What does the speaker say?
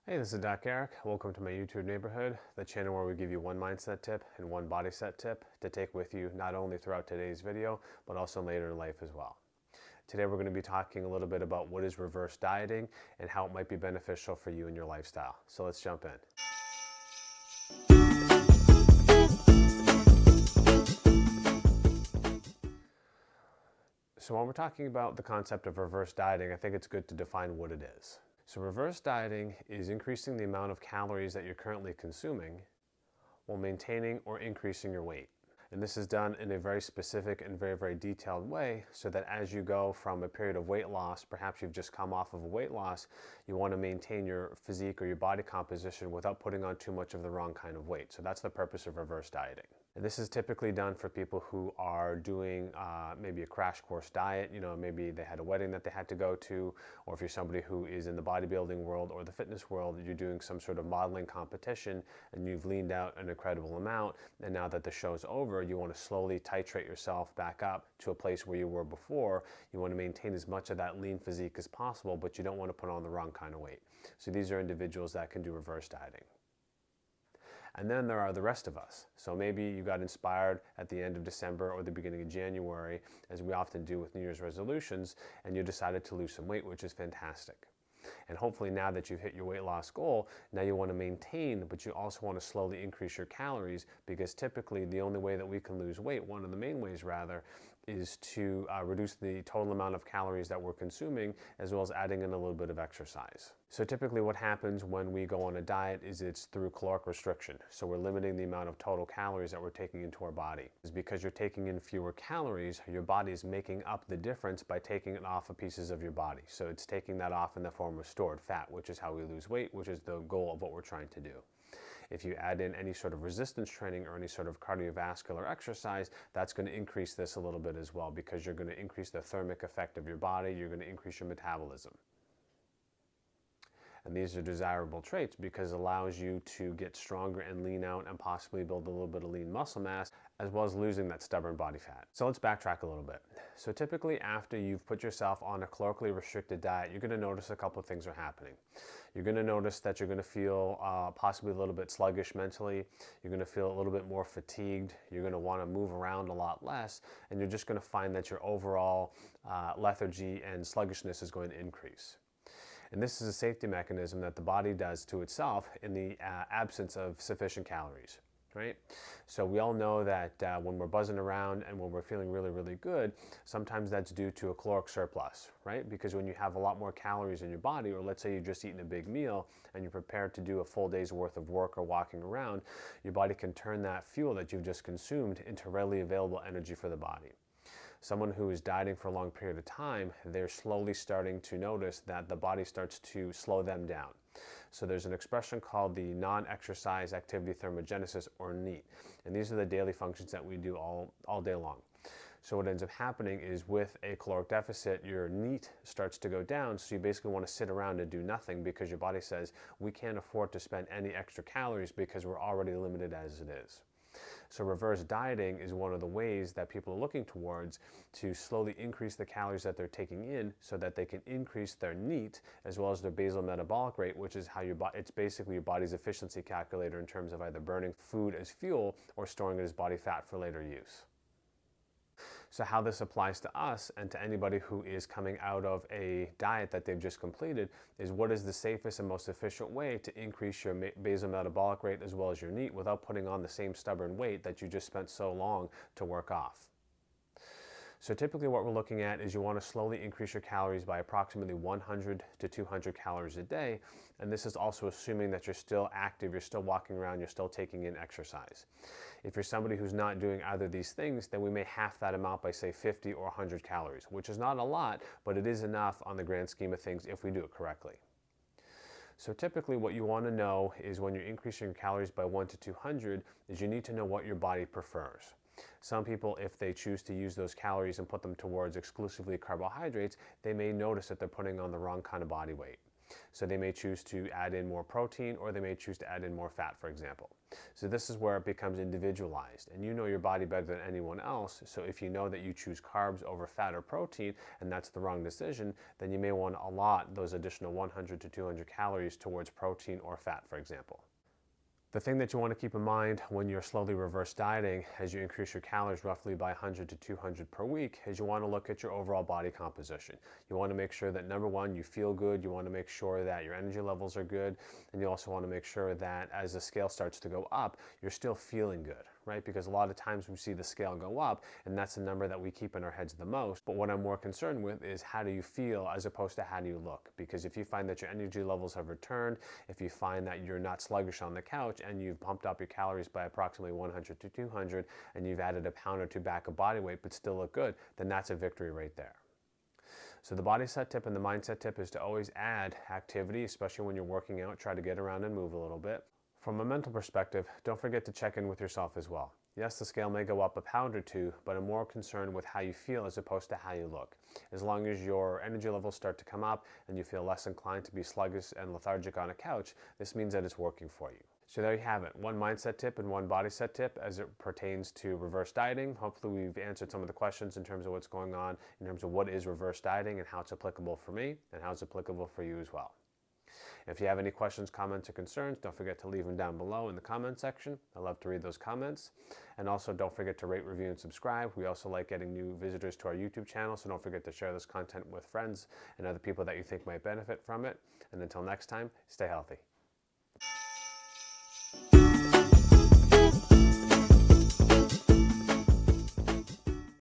Hey, this is Doc Erik. Welcome to my YouTube neighborhood, the channel where we give you one mindset tip and one body set tip to take with you not only throughout today's video, but also later in life as well. Today we're going to be talking a little bit about what is reverse dieting and how it might be beneficial for you in your lifestyle. So let's jump in. So when we're talking about the concept of reverse dieting, I think it's good to define what it is. So reverse dieting is increasing the amount of calories that you're currently consuming while maintaining or increasing your weight. And this is done in a very specific and very detailed way so that as you go from a period of weight loss, perhaps you've just come off of a weight loss, you want to maintain your physique or your body composition without putting on too much of the wrong kind of weight. So that's the purpose of reverse dieting. And this is typically done for people who are doing maybe a crash course diet. You know, maybe they had a wedding that they had to go to, or if you're somebody who is in the bodybuilding world or the fitness world, you're doing some sort of modeling competition and you've leaned out an incredible amount. And now that the show's over, you want to slowly titrate yourself back up to a place where you were before. You want to maintain as much of that lean physique as possible, but you don't want to put on the wrong kind of weight. So these are individuals that can do reverse dieting. And then there are the rest of us. So maybe you got inspired at the end of December or the beginning of January, as we often do with New Year's resolutions, and you decided to lose some weight, which is fantastic. And hopefully now that you've hit your weight loss goal, now you want to maintain, but you also want to slowly increase your calories, because typically the only way that we can lose weight, one of the main ways rather, is to reduce the total amount of calories that we're consuming, as well as adding in a little bit of exercise. So typically what happens when we go on a diet is it's through caloric restriction. So we're limiting the amount of total calories that we're taking into our body. It's because you're taking in fewer calories, your body is making up the difference by taking it off of pieces of your body. So it's taking that off in the form of stored fat, which is how we lose weight, which is the goal of what we're trying to do. If you add in any sort of resistance training or any sort of cardiovascular exercise, that's going to increase this a little bit as well, because you're going to increase the thermic effect of your body, you're going to increase your metabolism. And these are desirable traits because it allows you to get stronger and lean out and possibly build a little bit of lean muscle mass, as well as losing that stubborn body fat. So let's backtrack a little bit. So typically after you've put yourself on a calorically restricted diet, you're going to notice a couple of things are happening. You're going to notice that you're going to feel possibly a little bit sluggish mentally. You're going to feel a little bit more fatigued. You're going to want to move around a lot less, and you're just going to find that your overall lethargy and sluggishness is going to increase. And this is a safety mechanism that the body does to itself in the absence of sufficient calories, right? So we all know that when we're buzzing around and when we're feeling really good, sometimes that's due to a caloric surplus, right? Because when you have a lot more calories in your body, or let's say you're just eating a big meal and you're prepared to do a full day's worth of work or walking around, your body can turn that fuel that you've just consumed into readily available energy for the body. Someone who is dieting for a long period of time, they're slowly starting to notice that the body starts to slow them down. So there's an expression called the non-exercise activity thermogenesis, or NEAT. And these are the daily functions that we do all day long. So what ends up happening is with a caloric deficit, your NEAT starts to go down, so you basically want to sit around and do nothing because your body says, we can't afford to spend any extra calories because we're already limited as it is. So reverse dieting is one of the ways that people are looking towards to slowly increase the calories that they're taking in so that they can increase their NEAT as well as their basal metabolic rate, which is how it's basically your body's efficiency calculator in terms of either burning food as fuel or storing it as body fat for later use. So how this applies to us and to anybody who is coming out of a diet that they've just completed is, what is the safest and most efficient way to increase your basal metabolic rate as well as your NEAT without putting on the same stubborn weight that you just spent so long to work off? So typically what we're looking at is you want to slowly increase your calories by approximately 100 to 200 calories a day. And this is also assuming that you're still active, you're still walking around, you're still taking in exercise. If you're somebody who's not doing either of these things, then we may half that amount by say 50 or 100 calories, which is not a lot, but it is enough on the grand scheme of things if we do it correctly. So typically what you want to know is when you're increasing your calories by 1 to 200 is you need to know what your body prefers. Some people, if they choose to use those calories and put them towards exclusively carbohydrates, they may notice that they're putting on the wrong kind of body weight. So they may choose to add in more protein, or they may choose to add in more fat, for example. So this is where it becomes individualized, and you know your body better than anyone else. So if you know that you choose carbs over fat or protein, and that's the wrong decision, then you may want to allot those additional 100 to 200 calories towards protein or fat, for example. The thing that you want to keep in mind when you're slowly reverse dieting, as you increase your calories roughly by 100 to 200 per week, is you want to look at your overall body composition. You want to make sure that, number one, you feel good. You want to make sure that your energy levels are good. And you also want to make sure that as the scale starts to go up, you're still feeling good, right? Because a lot of times we see the scale go up, and that's the number that we keep in our heads the most. But what I'm more concerned with is how do you feel as opposed to how do you look? Because if you find that your energy levels have returned, if you find that you're not sluggish on the couch, and you've pumped up your calories by approximately 100 to 200, and you've added a pound or two back of body weight but still look good, then that's a victory right there. So the body set tip and the mindset tip is to always add activity, especially when you're working out. Try to get around and move a little bit. From a mental perspective, don't forget to check in with yourself as well. Yes, the scale may go up a pound or two, but I'm more concerned with how you feel as opposed to how you look. As long as your energy levels start to come up and you feel less inclined to be sluggish and lethargic on a couch, this means that it's working for you. So there you have it, one mindset tip and one body set tip as it pertains to reverse dieting. Hopefully we've answered some of the questions in terms of what's going on, in terms of what is reverse dieting and how it's applicable for me and how it's applicable for you as well. If you have any questions, comments, or concerns, don't forget to leave them down below in the comment section. I love to read those comments. And also don't forget to rate, review, and subscribe. We also like getting new visitors to our YouTube channel, so don't forget to share this content with friends and other people that you think might benefit from it. And until next time, stay healthy.